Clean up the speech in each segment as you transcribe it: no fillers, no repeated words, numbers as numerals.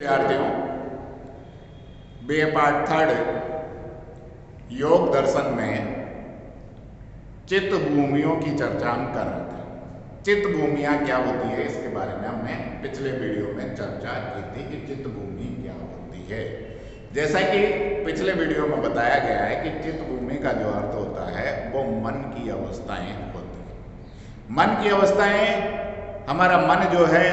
विद्यार्थियों, BA part third योग दर्शन में चित्त भूमियों की चर्चा हम कर रहे थे। चित्त भूमियाँ क्या होती है इसके बारे में हमने पिछले वीडियो में चर्चा की थी कि चित्त भूमि क्या होती है। जैसा कि पिछले वीडियो में बताया गया है कि चित्त भूमि का जो अर्थ होता है वो मन की अवस्थाएं होती हैं। मन की अवस्थाएं, हमारा मन जो है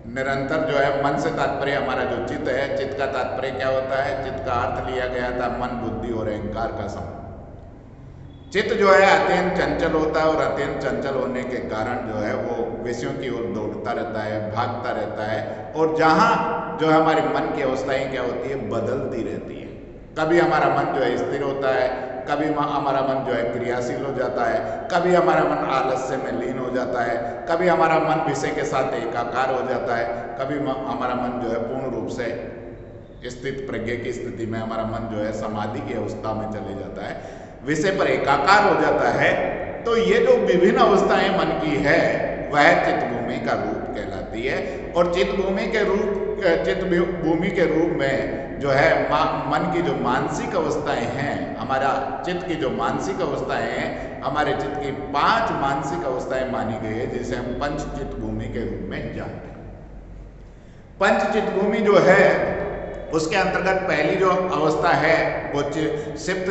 निरंतर जो है, मन से तात्पर्य हमारा जो चित्त है, चित्त का तात्पर्य क्या होता है? चित्त का अर्थ लिया गया था मन, बुद्धि और अहंकार का समूह। चित्त जो है अत्यंत चंचल होता है और अत्यंत चंचल होने के कारण जो है वो विषयों की ओर दौड़ता रहता है, भागता रहता है। और जहाँ जो है हमारे मन की अवस्थाएं क्या होती है, बदलती रहती है। कभी हमारा मन जो है स्थिर होता है, कभी हमारा मन जो है क्रियाशील हो जाता है, कभी हमारा मन आलस्य में लीन हो जाता है, कभी हमारा मन विषय के साथ एकाकार हो जाता है, कभी हमारा मन जो है पूर्ण रूप से स्थित प्रज्ञ की स्थिति में हमारा मन जो है समाधि की अवस्था में चले जाता है, विषय पर एकाकार हो जाता है। तो ये जो विभिन्न अवस्थाएं मन की है वह चित्त भूमि का रूप कहलाती है। और चित्त भूमि के रूप में जो है मन की जो मानसिक अवस्थाएं हैं, हमारा चित्त की जो मानसिक अवस्थाएं हैं, हमारे चित्त की 5 मानसिक अवस्थाएं मानी गई है, जिसे हम पंच चित्त भूमि के रूप में जानते हैं। पंच चित्त भूमि जो है उसके अंतर्गत पहली जो अवस्था है वो सिप्त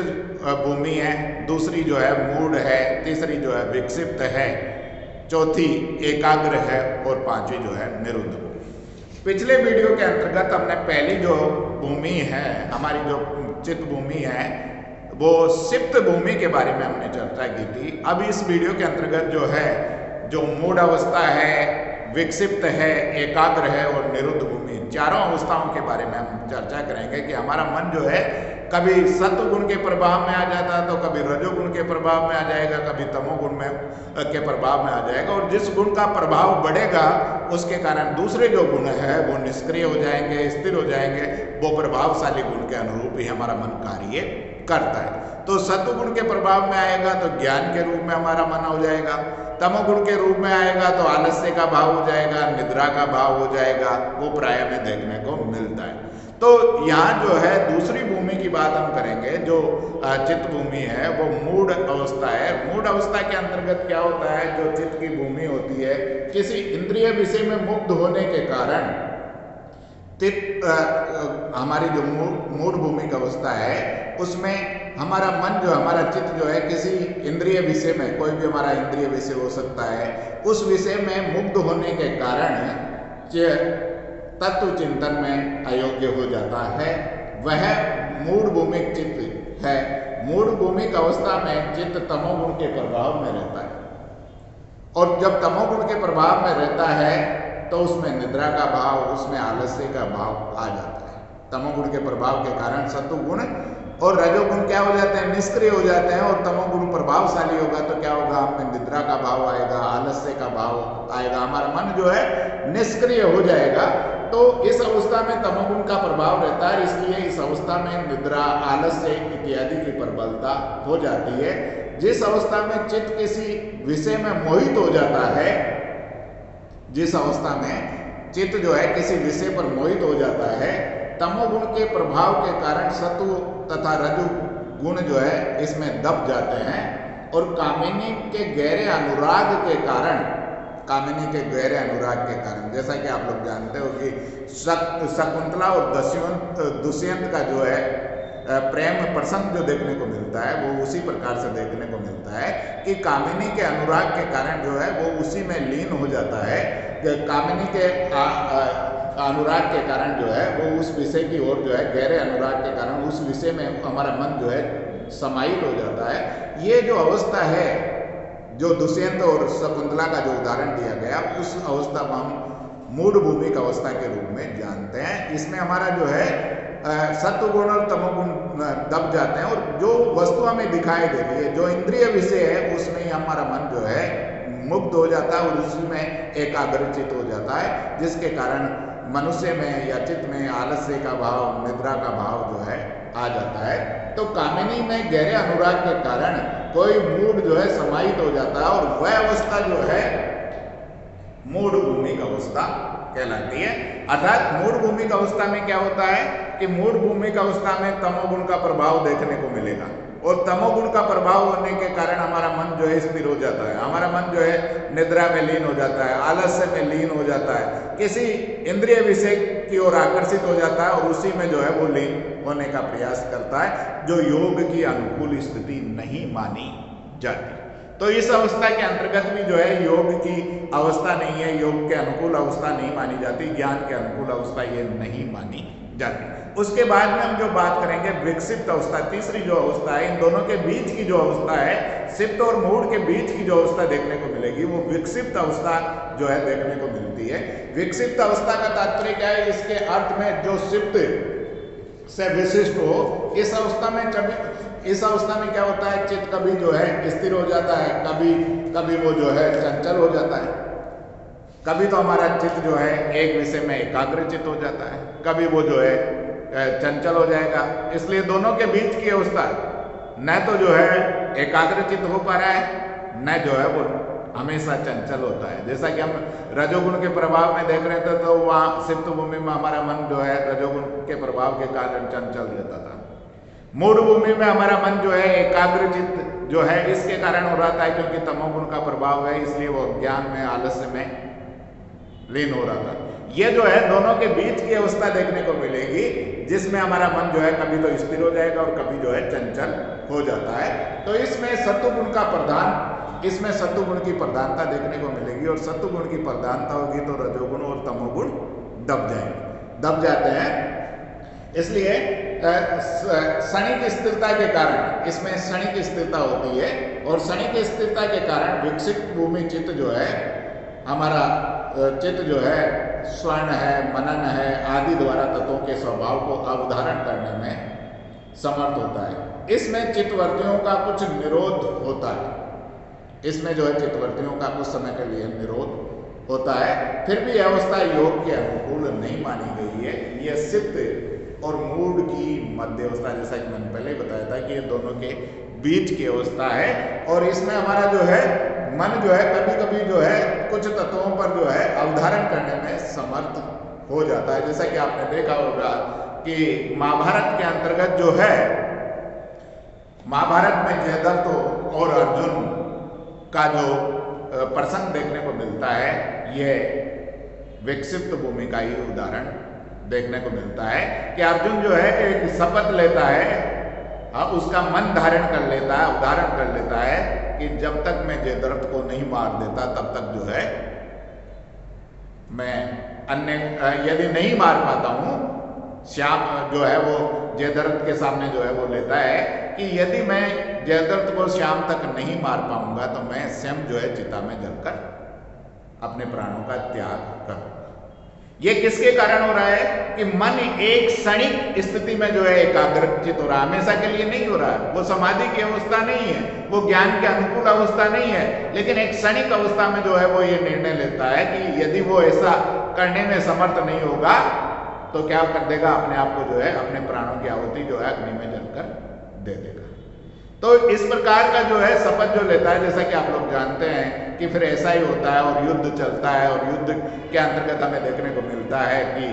भूमि है, दूसरी जो है मूढ़ है, तीसरी जो है विक्षिप्त है, चौथी एकाग्र है और पांचवी जो है निरुद्ध भूमि। पिछले वीडियो के अंतर्गत हमने पहली जो भूमि है, हमारी जो चित्त भूमि है, वो सिप्त भूमि के बारे में हमने चर्चा की थी। अब इस वीडियो के अंतर्गत जो है, जो मूढ़ अवस्था है, विक्षिप्त है, एकाग्र है और निरुद्ध भूमि, चारों अवस्थाओं के बारे में हम चर्चा करेंगे कि हमारा मन जो है कभी सत्व गुण के प्रभाव में आ जाता है, तो कभी रजोगुण के प्रभाव में आ जाएगा, कभी तमोगुण में के प्रभाव में आ जाएगा। और जिस गुण का प्रभाव बढ़ेगा उसके कारण दूसरे जो गुण है वो निष्क्रिय हो जाएंगे, स्थिर हो जाएंगे। वो प्रभावशाली गुण के अनुरूप ही हमारा मन कार्य करता है। तो सत्वगुण के प्रभाव में आएगा तो ज्ञान के रूप में हमारा मन हो जाएगा, तमोगुण के रूप में आएगा तो आलस्य का भाव हो जाएगा, निद्रा का भाव हो जाएगा। वो प्राय में देखने को मिलता है। तो यहाँ जो है दूसरी भूमि की बात हम करेंगे, जो चित्त भूमि है वो मूढ़ अवस्था है। मूढ़ अवस्था के अंतर्गत क्या होता है, जो चित्त की भूमि होती है, किसी इंद्रिय विषय में मुग्ध होने के कारण हमारी जो मूढ़ भूमि की अवस्था है उसमें हमारा मन जो, हमारा चित्त जो है किसी इंद्रिय विषय में, कोई भी हमारा इंद्रिय विषय हो सकता है, उस विषय में मुग्ध होने के कारण तत्व चिंतन में अयोग्य हो जाता है। वह मूढ़ भूमिक चित्त है। मूढ़ भूमिक अवस्था में चित्त तमोगुण के प्रभाव में रहता है और जब तमोगुण के प्रभाव में रहता है तो उसमें निद्रा का भाव, उसमें आलस्य का भाव आ जाता है। तमोगुण के प्रभाव के कारण सत्वगुण और रजोगुण क्या हो जाते हैं, निष्क्रिय हो जाते हैं। और तमोगुण प्रभावशाली होगा तो क्या होगा, हमें निद्रा का भाव आएगा, आलस्य का भाव आएगा, हमारा मन जो है निष्क्रिय हो जाएगा। तो इस अवस्था में तमोगुण का प्रभाव रहता है, इसलिए इस अवस्था में निद्रा, आलस्य इत्यादि की प्रबलता हो जाती है। जिस अवस्था में चित्त किसी विषय में मोहित हो जाता है, जिस अवस्था में चित्त जो है किसी विषय पर मोहित हो जाता है, तमोगुण के प्रभाव के कारण सत्व तथा रजोगुण जो है इसमें दब जाते हैं। और कामिनी के गहरे अनुराग के कारण, कामिनी के गहरे अनुराग के कारण, जैसा कि आप लोग जानते हो कि शकुंतला और दुष्यंत का जो है प्रेम प्रसंग जो देखने को मिलता है वो उसी प्रकार से देखने को मिलता है कि कामिनी के अनुराग के कारण जो है वो उसी में लीन हो जाता है। कामिनी के अनुराग के कारण जो है वो उस विषय की ओर जो है, गहरे अनुराग के कारण उस विषय में हमारा मन जो है समाहित हो जाता है। ये जो अवस्था है, जो दुष्यंत और शकुंतला का जो उदाहरण दिया गया, उस अवस्था को हम मूढ़ भूमिक अवस्था के रूप में जानते हैं। इसमें हमारा जो है सत्वगुण और तमोगुण दब जाते हैं और जो वस्तु हमें दिखाई दे रही है, जो इंद्रिय विषय है, उसमें ही हमारा मन जो है मुग्ध हो जाता है और उसमें एकाग्रचित हो जाता है, जिसके कारण मनुष्य में या चित्त में आलस्य का भाव, निद्रा का भाव जो है आ जाता है। तो कामिनी में गहरे अनुराग के कारण कोई मूड जो है समाहित हो जाता है और वह अवस्था जो है मूढ़ भूमिक अवस्था कहलाती है। अर्थात मूढ़ भूमिक अवस्था में क्या होता है कि मूढ़ भूमिक अवस्था में तमोगुण का प्रभाव देखने को मिलेगा, और तमोगुण का प्रभाव होने के कारण हमारा मन जो है स्थिर हो जाता है, हमारा मन जो है निद्रा में लीन हो जाता है, आलस्य में लीन हो जाता है, किसी इंद्रिय विषय की ओर आकर्षित हो जाता है और उसी में जो है वो लीन होने का प्रयास करता है, जो योग की अनुकूल स्थिति नहीं मानी जाती। तो इस अवस्था के अंतर्गत भी जो है योग की अवस्था नहीं है, योग के अनुकूल अवस्था नहीं मानी जाती, ज्ञान के अनुकूल अवस्था ये नहीं मानी जाती। उसके बाद में हम जो बात करेंगे विक्षिप्त अवस्था, तीसरी जो अवस्था है, इन दोनों के बीच की जो अवस्था है, सिप्त और मूढ़ के बीच की जो अवस्था देखने को मिलेगी वो विक्षिप्त अवस्था जो है देखने को मिलती है। विक्षिप्त अवस्था का तात्पर्य क्या है, इसके अर्थ में जो सिप्त से विशिष्ट हो, इस अवस्था में क्या होता है, चित्त कभी जो है स्थिर हो जाता है, कभी वो जो है चंचल हो जाता है, कभी तो हमारा चित्त जो है एक विषय में एकाग्रचित हो जाता है, कभी वो जो है चंचल हो जाएगा। इसलिए दोनों के बीच की अवस्था न तो जो है एकाग्रचित हो पा रहा है, न जो है वो हमेशा चंचल होता है। जैसा कि हम रजोगुण के प्रभाव में देख रहे थे, तो वहाँ सिप्त भूमि में हमारा मन जो है रजोगुण के प्रभाव के कारण चंचल रहता था। मूढ़ भूमि में हमारा मन जो है एकाग्रचित जो है इसके कारण हो रहा था, क्योंकि तमोगुण का प्रभाव है, इसलिए वो ज्ञान में आलस्य में लीन हो रहा था। ये जो है दोनों के बीच की अवस्था देखने को मिलेगी, जिसमें हमारा मन जो है कभी तो स्थिर हो जाएगा और कभी जो है चंचल हो जाता है। तो इसमें सत्वगुण की प्रधानता देखने को मिलेगी, और सत्वगुण की प्रधानता होगी तो रजोगुण और तमोगुण दब जाते हैं। इसलिए क्षणिक स्थिरता के कारण इसमें क्षणिक स्थिरता होती है, और क्षणिक स्थिरता के कारण विकसित भूमि चित्त जो है, हमारा चित्त जो है स्वर्ण है, मनन है आदि द्वारा तत्वों के स्वभाव को अवधारण करने में समर्थ होता है। इसमें चित्तवृत्तियों का कुछ निरोध होता है, इसमें जो है चित्तवृत्तियों का कुछ समय के लिए निरोध होता है, फिर भी यह अवस्था योग के अनुकूल नहीं मानी गई है। यह सिप्त और मूढ़ की मध्य अवस्था, जैसा कि मैंने पहले बताया था कि ये दोनों के बीच की अवस्था है, और इसमें हमारा जो है मन जो है कभी कभी जो है कुछ तत्वों पर जो है अवधारण करने में समर्थ हो जाता है। जैसा कि आपने देखा होगा कि महाभारत के अंतर्गत जो है, महाभारत में जयद्रथ और अर्जुन का जो प्रसंग देखने को मिलता है, यह विक्षिप्त भूमि का ही उदाहरण देखने को मिलता है कि अर्जुन जो है एक शपथ लेता है, उसका मन धारण कर लेता है, उदाहरण कर लेता है कि जब तक मैं जयद्रथ को नहीं मार देता तब तक जो है मैं अन्य, यदि नहीं मार पाता हूं, श्याम जो है वो जयद्रथ के सामने जो है वो लेता है कि यदि मैं जयद्रथ को शाम तक नहीं मार पाऊंगा तो मैं स्वयं जो है चिता में जलकर अपने प्राणों का त्याग करूंगा। ये किसके कारण हो रहा है कि मन एक क्षणिक स्थिति में जो है एकाग्रचित हो रहा है, हमेशा के लिए नहीं हो रहा है। वो समाधि की अवस्था नहीं है, वो ज्ञान के अनुकूल अवस्था नहीं है, लेकिन एक क्षणिक अवस्था में जो है वो ये निर्णय लेता है कि यदि वो ऐसा करने में समर्थ नहीं होगा तो क्या कर देगा, अपने आप को जो है अपने प्राणों की आहुति जो है अग्नि में जलकर दे देगा। तो इस प्रकार का जो है शपथ जो लेता है, जैसा कि आप लोग जानते हैं कि फिर ऐसा ही होता है और युद्ध चलता है, और युद्ध के अंतर्गत हमें देखने को मिलता है कि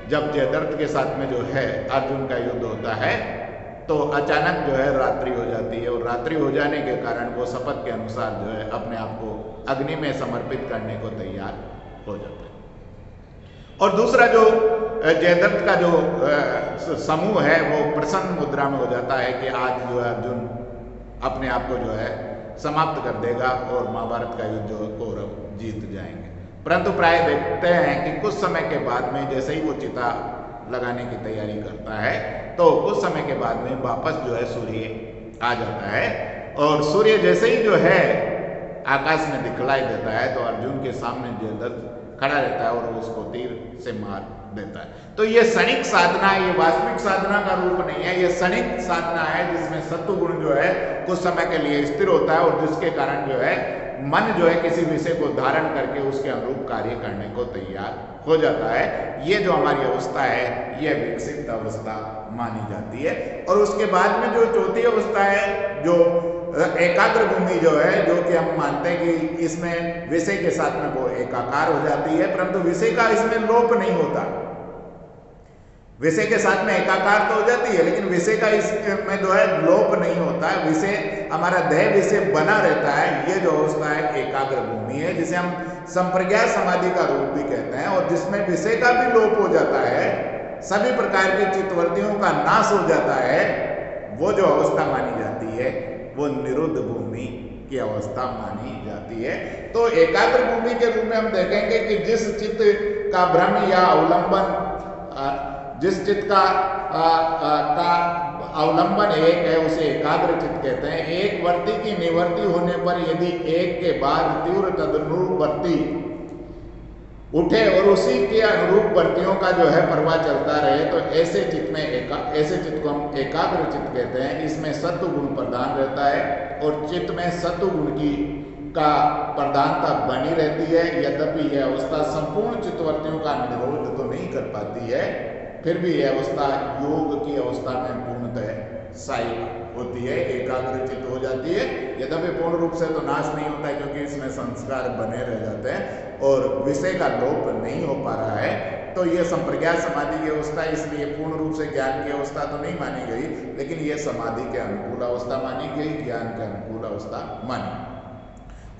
जब जयद्रथ के साथ में जो है अर्जुन का युद्ध होता है तो अचानक जो है रात्रि हो जाती है, और रात्रि हो जाने के कारण वो शपथ के अनुसार जो है अपने आप को अग्नि में समर्पित करने को तैयार हो जाता है। और दूसरा जो जयद्रथ का जो समूह है वो प्रसन्न मुद्रा में हो जाता है कि आज जो है अर्जुन अपने आप को जो है समाप्त कर देगा और महाभारत का युद्ध जो कौरव जीत जाएंगे। परंतु प्राय देखते हैं कि कुछ समय के बाद में जैसे ही वो चिता लगाने की तैयारी करता है तो कुछ समय के बाद में वापस जो है सूर्य आ जाता है, और सूर्य जैसे ही जो है आकाश में दिखलाई देता है तो अर्जुन के सामने जयद्रथ खड़ा रहता है और उसको तीर से मार देता है। तो ये क्षणिक साधना है, ये वास्तविक साधना का रूप नहीं है, ये क्षणिक साधना है जिसमें सत्व गुण जो है कुछ समय के लिए स्थिर होता है और जिसके कारण जो है मन जो है किसी विषय को धारण करके उसके अनुरूप कार्य करने को तैयार हो जाता है। ये जो हमारी अवस्था है यह विकसित अवस्था मानी जाती है। और उसके बाद में जो चौथी अवस्था है जो एकाग्र भूमि जो है, जो कि हम मानते हैं कि इसमें विषय के साथ में वो एकाकार हो जाती है, परंतु विषय का इसमें लोप नहीं होता। विषय के साथ में एकाकार तो हो जाती है, लेकिन विषय का इसमें जो है लोप नहीं होता है। विषय हमारा देह विषय बना रहता है। ये जो अवस्था है एकाग्र भूमि है, जिसे हम संप्रज्ञात समाधि का रूप भी कहते हैं, और जिसमें विषय का भी लोप हो जाता है, सभी प्रकार की चित्तवृत्तियों का नाश हो जाता है। वो जो अवस्था मानी जाती है वो निरुद्ध भूमि की अवस्था मानी जाती है। तो एकाग्र भूमि के रूप में हम देखेंगे कि जिस चित्त का भ्रम या अवलंबन, जिस चित्त का अवलंबन एक है, उसे एकाग्र चित्त कहते हैं। एक वर्ती की निवर्ती होने पर यदि एक के बाद तीव्र तदनुरूप वर्ती उठे और उसी के अनुरूप वर्तियों का जो है प्रवाह चलता रहे, तो ऐसे चित्त में ऐसे चित्त को हम एकाग्र चित्त कहते हैं। इसमें सत्व गुण प्रधान रहता है और चित्त में सत्व गुण की का प्रधानता बनी रहती है। यद्यपि यह अवस्था संपूर्ण चित्तवृत्तियों का निरोध तो नहीं कर पाती है, फिर भी यह अवस्था योग की अवस्था में पूर्णतः साई होती है, एकाग्रचित हो जाती है। यद्यपि पूर्ण रूप से तो नाश नहीं होता है, क्योंकि इसमें संस्कार बने रह जाते हैं और विषय का लोप नहीं हो पा रहा है। तो ये संप्रज्ञात समाधि की अवस्था, इसलिए पूर्ण रूप से ज्ञान की अवस्था तो नहीं मानी गई, लेकिन ये समाधि के अनुकूल अवस्था मानी गई, ज्ञान के अनुकूल अवस्था मानी।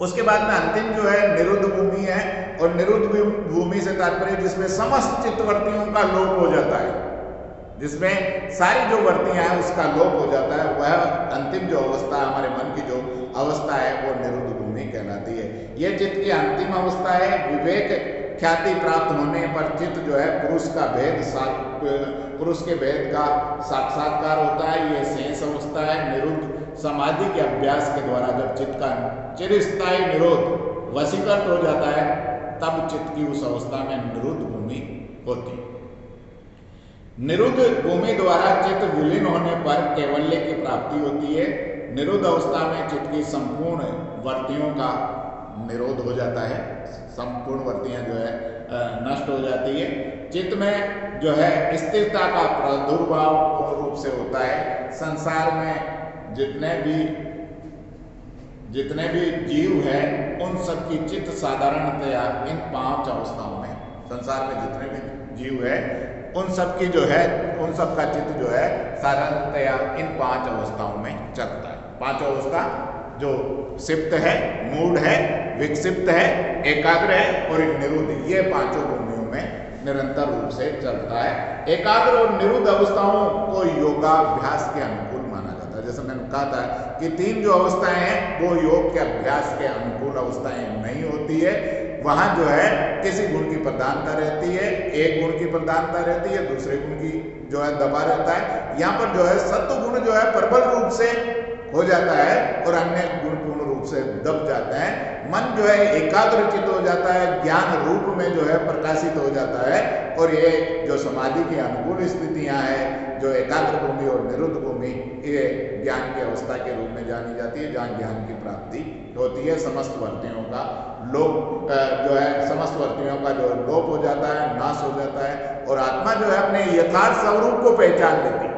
उसके बाद में अंतिम जो है निरुद्ध भूमि है, और निरुद्ध भूमि से तात्पर्य जिसमें समस्त चित्तवृत्तियों का लोप हो जाता है, जिसमें सारी जो वृत्तियां हैं उसका लोप हो जाता है, वह अंतिम जो अवस्था हमारे मन की जो अवस्था है वो निरुद्ध भूमि कहलाती है। यह चित्त की अंतिम अवस्था है। विवेक ख्याति प्राप्त होने पर चित्त जो है पुरुष के भेद का साक्षात्कार होता है। यह शेष अवस्था है। निरुद्ध समाधि के अभ्यास के द्वारा जब चित्त का चिरस्थायी निरोध वशीकृत हो जाता है, तब चित्त की उस अवस्था में निरुद्ध भूमि होती है। निरुद्ध भूमि द्वारा चित्त विलीन होने पर कैवल्य की प्राप्ति होती है। निरुद्ध अवस्था में चित्त की संपूर्ण वृत्तियों का निरोध हो जाता है, संपूर्ण वृत्तियां जो है नष्ट हो जाती है। चित्त में जो है स्थिरता का प्रादुर्भाव पूर्ण रूप से होता है। संसार में जितने भी जीव है, उन सब की चित्त साधारणतया इन 5 अवस्थाओं में, संसार में जितने भी जीव है उन सब की जो है, उन सब का चित्त जो है साधारणतया इन 5 अवस्थाओं में चलता है। 5 अवस्था जो सिप्त है, मूढ़ है, विक्षिप्त है, एकाग्र है और एक निरुद्ध, ये 5 भूमियों में निरंतर रूप से चलता है। एकाग्र और निरुद्ध अवस्थाओं को योगाभ्यास के अनुकूल माना जाता है। जैसे मैंने कहा था कि 3 जो अवस्थाएं हैं वो योग के अभ्यास के अनुकूल अवस्थाएं नहीं होती है। वहां जो है किसी गुण की प्रधानता रहती है, एक गुण की प्रधानता रहती है, दूसरे गुण की जो है दबा रहता है। यहाँ पर जो है सत्व गुण जो है प्रबल रूप से हो जाता है और अन्य गुण पूर्ण रूप से दब जाते हैं। मन जो है एकाग्रचित हो जाता है, ज्ञान रूप में जो है प्रकाशित हो जाता है। और ये जो समाधि की अनुकूल स्थितियां हैं, जो एकाग्र भूमि और निरुद्ध भूमि, ये ज्ञान की अवस्था के रूप में जानी जाती है, जहाँ ज्ञान की प्राप्ति होती है। समस्त वृत्तियों का लोप जो है, समस्त वृत्तियों का जो लोप हो जाता है, नाश हो जाता है, और आत्मा जो है अपने यथार्थ स्वरूप को पहचान लेती है।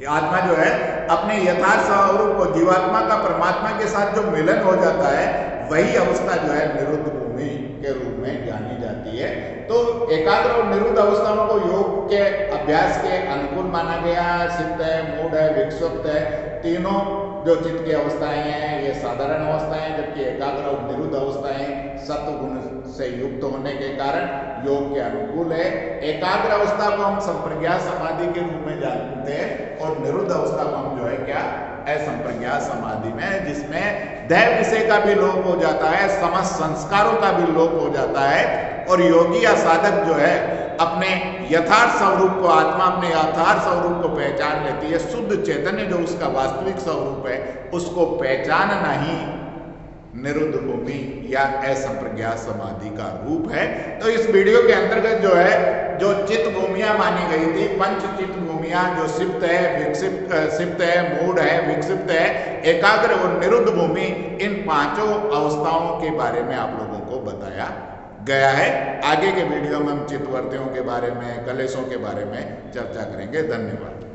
आत्मा जो है अपने यथार्थ स्वरूप को, जीवात्मा का परमात्मा के साथ जो मिलन हो जाता है, वही अवस्था जो है निरुद्ध भूमि के रूप में जानी जाती है। तो एकाग्र और निरुद्ध अवस्थाओं को योग के अभ्यास के अनुकूल माना गया। सिद्ध है, मूढ़ है, विक्षिप्त है, तीनों जो चित्त की अवस्थाएं हैं ये साधारण अवस्थाएं, जबकि एकाग्र और निरुद्ध अवस्थाएं सत्व गुण से युक्त होने के कारण योग के अनुकूल है। एकाग्र अवस्था को हम संप्रज्ञात समाधि के रूप में जानते हैं, और निरुद्ध अवस्था को हम जो है क्या, असंप्रज्ञात समाधि में, जिसमें देह विषय का भी लोप हो जाता है, समस्त संस्कारों का भी लोप हो जाता है, और योगी या साधक जो है अपने यथार्थ स्वरूप को, आत्मा अपने यथार्थ स्वरूप को पहचान लेती है। शुद्ध चैतन्य जो उसका वास्तविक स्वरूप है, उसको पहचानना ही निरुद्ध भूमि या असंप्रज्ञात समाधि का रूप है। तो इस वीडियो के अंतर्गत जो है, जो चित्त भूमियां मानी गई थी, 5 चित्त भूमियां, जो सिप्त है, सिप्त है, मूढ़ है, विक्षिप्त है, एकाग्र और निरुद्ध भूमि, इन 5 अवस्थाओं के बारे में आप लोगों को बताया गया है। आगे के वीडियो में हम चित्तवृत्तियों के बारे में, कलेशों के बारे में चर्चा करेंगे। धन्यवाद।